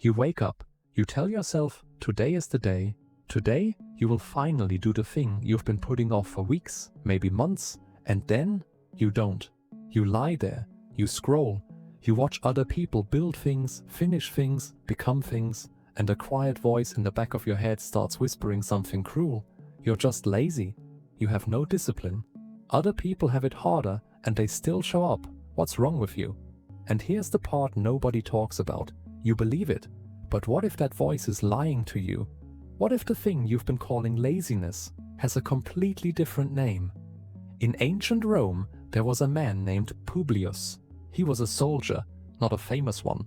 You wake up, you tell yourself, today is the day. Today, you will finally do the thing you've been putting off for weeks, maybe months, and then you don't. You lie there, you scroll, you watch other people build things, finish things, become things, and a quiet voice in the back of your head starts whispering something cruel. You're just lazy. You have no discipline. Other people have it harder and they still show up. What's wrong with you? And here's the part nobody talks about. You believe it. But what if that voice is lying to you? What if the thing you've been calling laziness has a completely different name? In ancient Rome, there was a man named Publius. He was a soldier, not a famous one.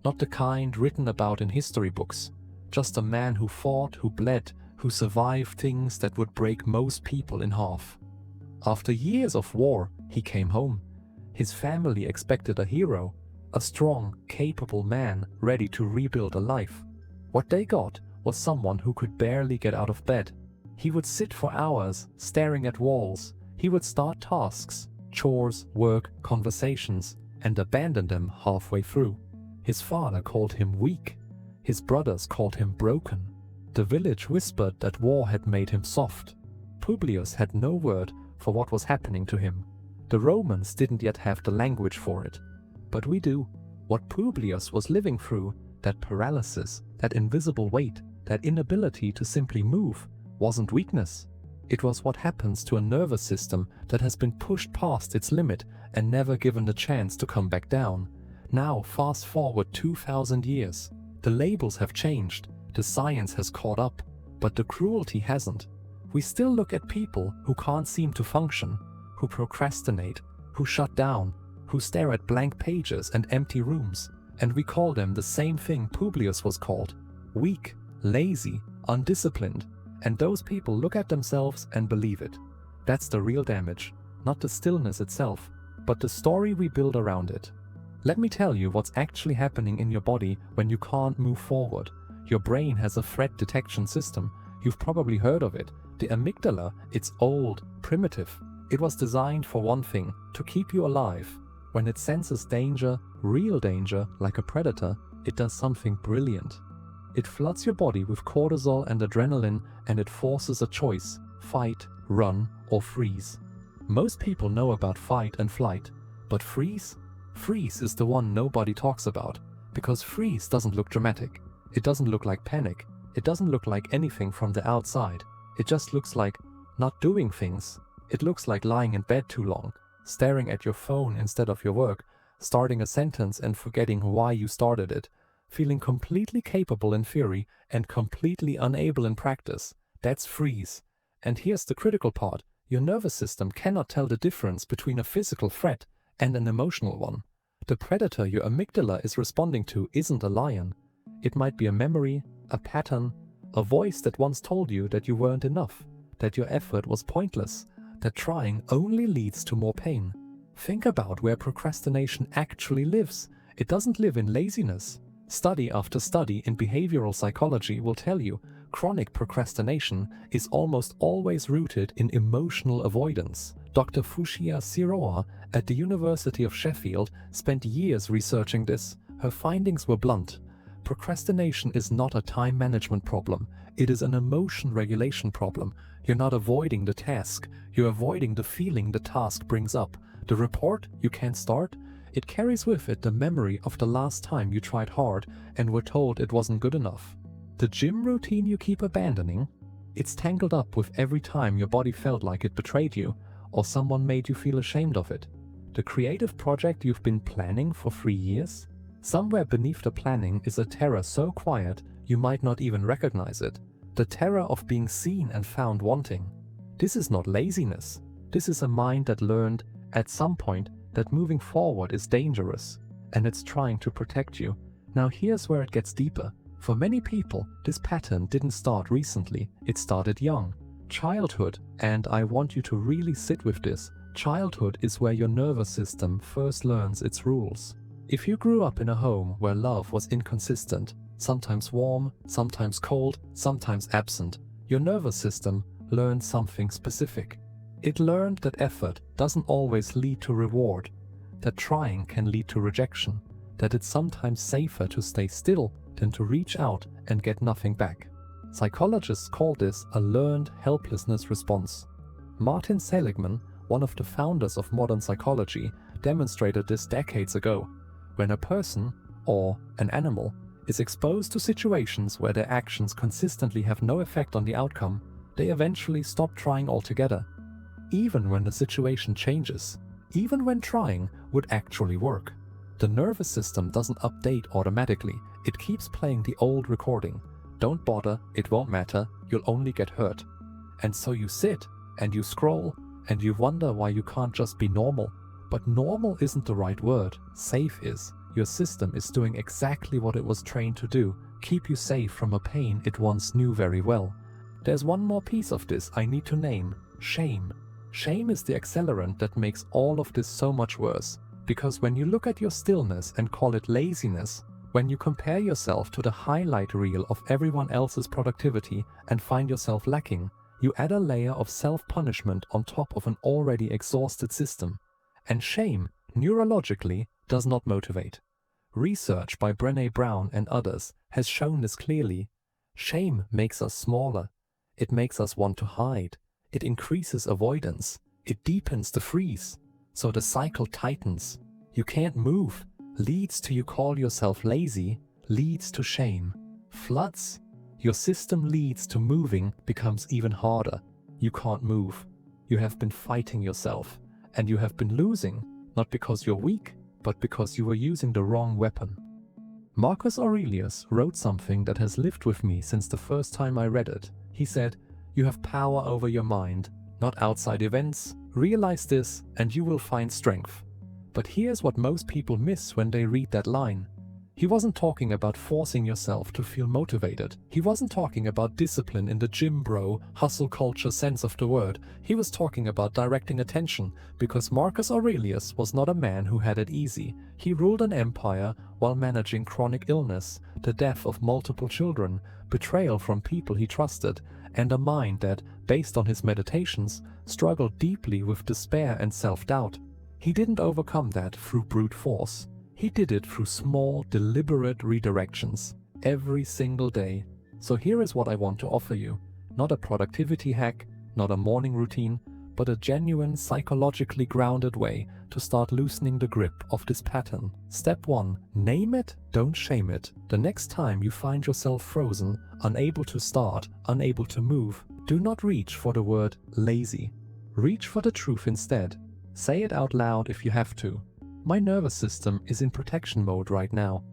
Not the kind written about in history books. Just a man who fought, who bled, who survived things that would break most people in half. After years of war, he came home. His family expected a hero, a strong, capable man ready to rebuild a life. What they got was someone who could barely get out of bed. He would sit for hours, staring at walls. He would start tasks, chores, work, conversations, and abandon them halfway through. His father called him weak. His brothers called him broken. The village whispered that war had made him soft. Publius had no word for what was happening to him. The Romans didn't yet have the language for it. But we do. What Publius was living through, that paralysis, that invisible weight, that inability to simply move, wasn't weakness. It was what happens to a nervous system that has been pushed past its limit and never given the chance to come back down. Now, fast forward 2,000 years. The labels have changed, the science has caught up, but the cruelty hasn't. We still look at people who can't seem to function, who procrastinate, who shut down, who stare at blank pages and empty rooms, and we call them the same thing Publius was called: weak, lazy, undisciplined. And those people look at themselves and believe it. That's the real damage, not the stillness itself, but the story we build around it. Let me tell you what's actually happening in your body when you can't move forward. Your brain has a threat detection system. You've probably heard of it. The amygdala, it's old, primitive. It was designed for one thing, to keep you alive. When it senses danger, real danger, like a predator, it does something brilliant. It floods your body with cortisol and adrenaline, and it forces a choice: fight, run, or freeze. Most people know about fight and flight, but freeze? Freeze is the one nobody talks about, because freeze doesn't look dramatic. It doesn't look like panic. It doesn't look like anything from the outside. It just looks like not doing things. It looks like lying in bed too long, staring at your phone instead of your work, starting a sentence and forgetting why you started it, feeling completely capable in theory and completely unable in practice. That's freeze. And here's the critical part. Your nervous system cannot tell the difference between a physical threat and an emotional one. The predator your amygdala is responding to isn't a lion. It might be a memory, a pattern, a voice that once told you that you weren't enough, that your effort was pointless, that trying only leads to more pain. Think about where procrastination actually lives. It doesn't live in laziness. Study after study in behavioral psychology will tell you chronic procrastination is almost always rooted in emotional avoidance. Dr. Fuschia Sirois at the University of Sheffield spent years researching this. Her findings were blunt. Procrastination is not a time management problem. It is an emotion regulation problem. You're not avoiding the task. You're avoiding the feeling the task brings up. The report you can't start, it carries with it the memory of the last time you tried hard and were told it wasn't good enough. The gym routine you keep abandoning, it's tangled up with every time your body felt like it betrayed you or someone made you feel ashamed of it. The creative project you've been planning for 3 years, somewhere beneath the planning is a terror so quiet you might not even recognize it. The terror of being seen and found wanting. This is not laziness. This is a mind that learned at some point that moving forward is dangerous, and it's trying to protect you. Now here's where it gets deeper. For many people, this pattern didn't start recently. It started young. Childhood, and I want you to really sit with this. Childhood is where your nervous system first learns its rules. If you grew up in a home where love was inconsistent, sometimes warm, sometimes cold, sometimes absent, your nervous system learned something specific. It learned that effort doesn't always lead to reward, that trying can lead to rejection, that it's sometimes safer to stay still than to reach out and get nothing back. Psychologists call this a learned helplessness response. Martin Seligman, one of the founders of modern psychology, demonstrated this decades ago. When a person, or an animal, is exposed to situations where their actions consistently have no effect on the outcome, they eventually stop trying altogether. Even when the situation changes, even when trying would actually work. The nervous system doesn't update automatically, it keeps playing the old recording. Don't bother, it won't matter, you'll only get hurt. And so you sit, and you scroll, and you wonder why you can't just be normal. But normal isn't the right word, safe is. Your system is doing exactly what it was trained to do, keep you safe from a pain it once knew very well. There's one more piece of this I need to name, shame. Shame is the accelerant that makes all of this so much worse, because when you look at your stillness and call it laziness, when you compare yourself to the highlight reel of everyone else's productivity and find yourself lacking, you add a layer of self-punishment on top of an already exhausted system. And shame, neurologically, does not motivate. Research by Brené Brown and others has shown this clearly. Shame makes us smaller. It makes us want to hide. It increases avoidance. It deepens the freeze. So the cycle tightens. You can't move. Leads to you call yourself lazy. Leads to shame. Floods. Your system leads to moving becomes even harder. You can't move. You have been fighting yourself. And you have been losing, not because you're weak, but because you were using the wrong weapon. Marcus Aurelius wrote something that has lived with me since the first time I read it. He said, "You have power over your mind, not outside events. Realize this and you will find strength." But here's what most people miss when they read that line. He wasn't talking about forcing yourself to feel motivated. He wasn't talking about discipline in the gym bro, hustle culture sense of the word. He was talking about directing attention, because Marcus Aurelius was not a man who had it easy. He ruled an empire while managing chronic illness, the death of multiple children, betrayal from people he trusted, and a mind that, based on his meditations, struggled deeply with despair and self-doubt. He didn't overcome that through brute force. He did it through small, deliberate redirections, every single day. So here is what I want to offer you. Not a productivity hack, not a morning routine, but a genuine, psychologically grounded way to start loosening the grip of this pattern. Step 1. Name it, don't shame it. The next time you find yourself frozen, unable to start, unable to move, do not reach for the word lazy. Reach for the truth instead. Say it out loud if you have to. My nervous system is in protection mode right now.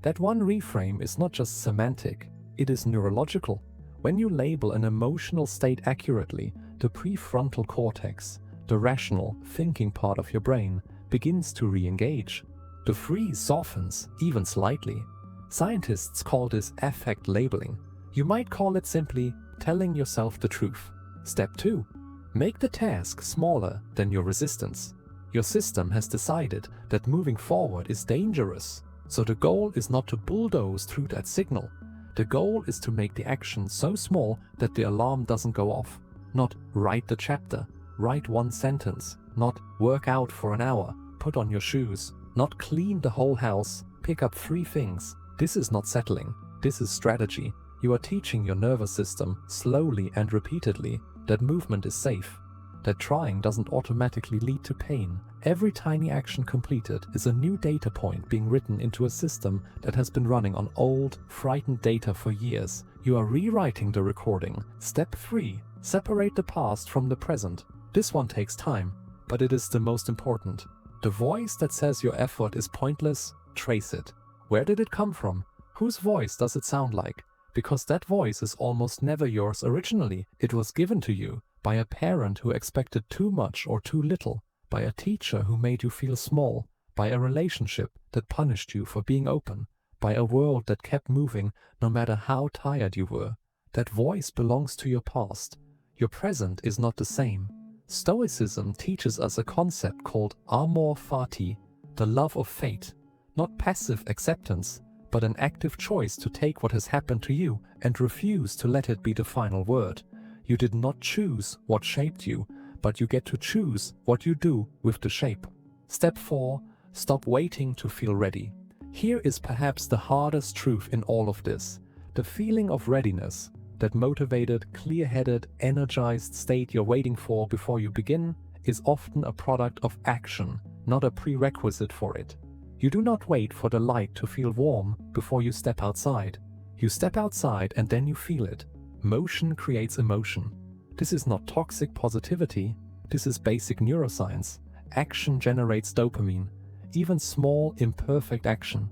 That one reframe is not just semantic, it is neurological. When you label an emotional state accurately, the prefrontal cortex, the rational, thinking part of your brain, begins to re-engage. The freeze softens, even slightly. Scientists call this affect labeling. You might call it simply telling yourself the truth. Step 2. Make the task smaller than your resistance. Your system has decided that moving forward is dangerous, so the goal is not to bulldoze through that signal. The goal is to make the action so small that the alarm doesn't go off. Not write the chapter, write one sentence, not work out for an hour, put on your shoes, not clean the whole house, pick up 3 things. This is not settling, this is strategy. You are teaching your nervous system, slowly and repeatedly, that movement is safe. That trying doesn't automatically lead to pain. Every tiny action completed is a new data point being written into a system that has been running on old, frightened data for years. You are rewriting the recording. Step 3. Separate the past from the present. This one takes time, but it is the most important. The voice that says your effort is pointless, trace it. Where did it come from? Whose voice does it sound like? Because that voice is almost never yours originally. It was given to you by a parent who expected too much or too little, by a teacher who made you feel small, by a relationship that punished you for being open, by a world that kept moving no matter how tired you were. That voice belongs to your past. Your present is not the same. Stoicism teaches us a concept called amor fati, the love of fate, not passive acceptance, but an active choice to take what has happened to you and refuse to let it be the final word. You did not choose what shaped you, but you get to choose what you do with the shape. Step 4. Stop waiting to feel ready. Here is perhaps the hardest truth in all of this. The feeling of readiness, that motivated, clear-headed, energized state you're waiting for before you begin, is often a product of action, not a prerequisite for it. You do not wait for the light to feel warm before you step outside. You step outside and then you feel it. Motion creates emotion. This is not toxic positivity, this is basic neuroscience. Action generates dopamine, even small, imperfect action.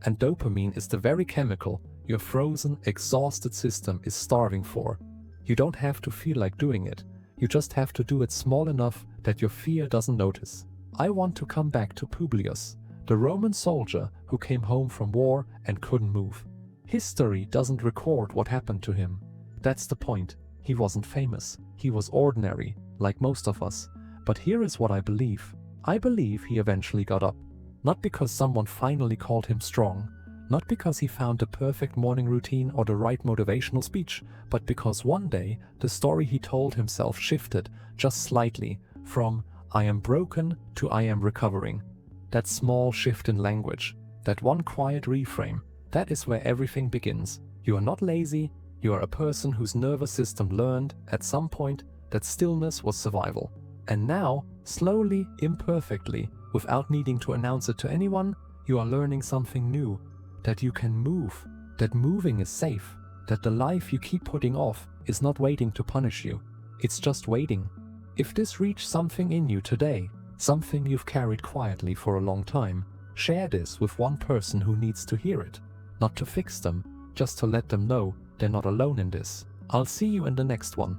And dopamine is the very chemical your frozen, exhausted system is starving for. You don't have to feel like doing it. You just have to do it small enough that your fear doesn't notice. I want to come back to Publius, the Roman soldier who came home from war and couldn't move. History doesn't record what happened to him. That's the point. He wasn't famous. He was ordinary, like most of us. But here is what I believe. I believe he eventually got up. Not because someone finally called him strong, not because he found the perfect morning routine or the right motivational speech, but because one day the story he told himself shifted just slightly from "I am broken" to "I am recovering." That small shift in language, that one quiet reframe, that is where everything begins. You are not lazy, you are a person whose nervous system learned, at some point, that stillness was survival. And now, slowly, imperfectly, without needing to announce it to anyone, you are learning something new. That you can move, that moving is safe, that the life you keep putting off is not waiting to punish you. It's just waiting. If this reached something in you today, something you've carried quietly for a long time, share this with one person who needs to hear it. Not to fix them, just to let them know they're not alone in this. I'll see you in the next one.